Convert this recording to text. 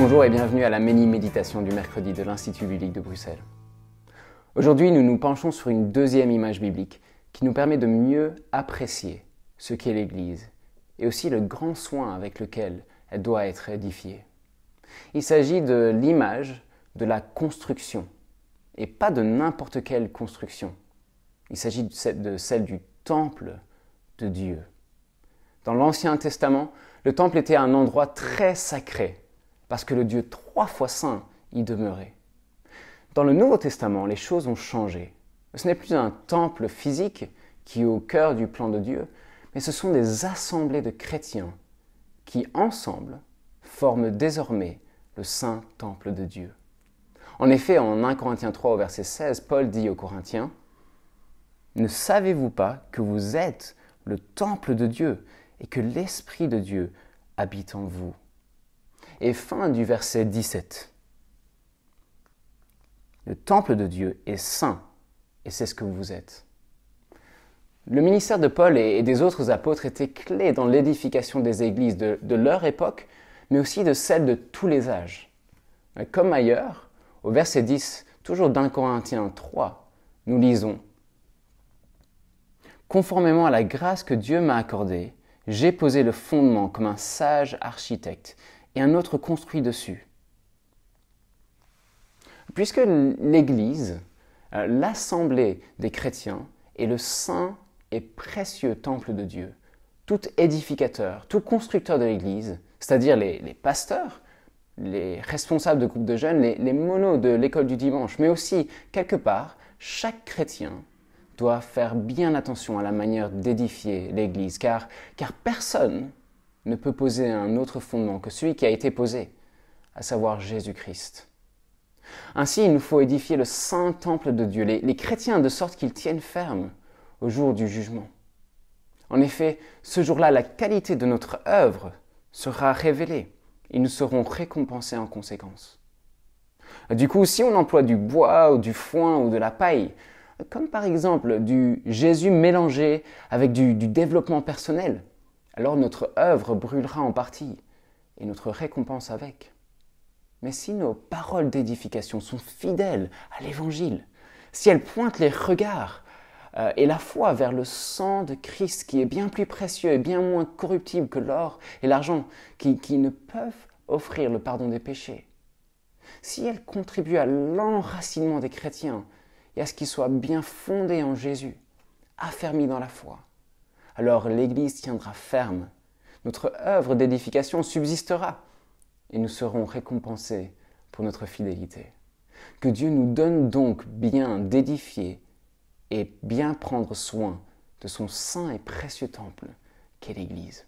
Bonjour et bienvenue à la mini-méditation du mercredi de l'Institut biblique de Bruxelles. Aujourd'hui, nous nous penchons sur une deuxième image biblique qui nous permet de mieux apprécier ce qu'est l'Église et aussi le grand soin avec lequel elle doit être édifiée. Il s'agit de l'image de la construction et pas de n'importe quelle construction. Il s'agit de celle du temple de Dieu. Dans l'Ancien Testament, le temple était un endroit très sacré parce que le Dieu 3 fois saint y demeurait. Dans le Nouveau Testament, les choses ont changé. Ce n'est plus un temple physique qui est au cœur du plan de Dieu, mais ce sont des assemblées de chrétiens qui, ensemble, forment désormais le saint temple de Dieu. En effet, en 1 Corinthiens 3 au verset 16, Paul dit aux Corinthiens « Ne savez-vous pas que vous êtes le temple de Dieu et que l'Esprit de Dieu habite en vous ?» Et fin du verset 17. Le temple de Dieu est saint, et c'est ce que vous êtes. Le ministère de Paul et des autres apôtres était clé dans l'édification des églises de leur époque, mais aussi de celle de tous les âges. Comme ailleurs, au verset 10, toujours d'1 Corinthiens 3, nous lisons « Conformément à la grâce que Dieu m'a accordée, j'ai posé le fondement comme un sage architecte, et un autre construit dessus. » Puisque l'Église, l'assemblée des chrétiens, est le saint et précieux temple de Dieu, tout édificateur, tout constructeur de l'Église, c'est-à-dire les pasteurs, les responsables de groupes de jeunes, les monos de l'école du dimanche, mais aussi, quelque part, chaque chrétien doit faire bien attention à la manière d'édifier l'Église, car personne ne peut poser un autre fondement que celui qui a été posé, à savoir Jésus-Christ. Ainsi, il nous faut édifier le saint temple de Dieu, les chrétiens, de sorte qu'ils tiennent ferme au jour du jugement. En effet, ce jour-là, la qualité de notre œuvre sera révélée et nous serons récompensés en conséquence. Du coup, si on emploie du bois ou du foin ou de la paille, comme par exemple du Jésus mélangé avec du développement personnel, alors notre œuvre brûlera en partie et notre récompense avec. Mais si nos paroles d'édification sont fidèles à l'Évangile, si elles pointent les regards et la foi vers le sang de Christ qui est bien plus précieux et bien moins corruptible que l'or et l'argent qui ne peuvent offrir le pardon des péchés, si elles contribuent à l'enracinement des chrétiens et à ce qu'ils soient bien fondés en Jésus, affermis dans la foi, alors l'Église tiendra ferme, notre œuvre d'édification subsistera et nous serons récompensés pour notre fidélité. Que Dieu nous donne donc bien d'édifier et bien prendre soin de son saint et précieux temple qu'est l'Église.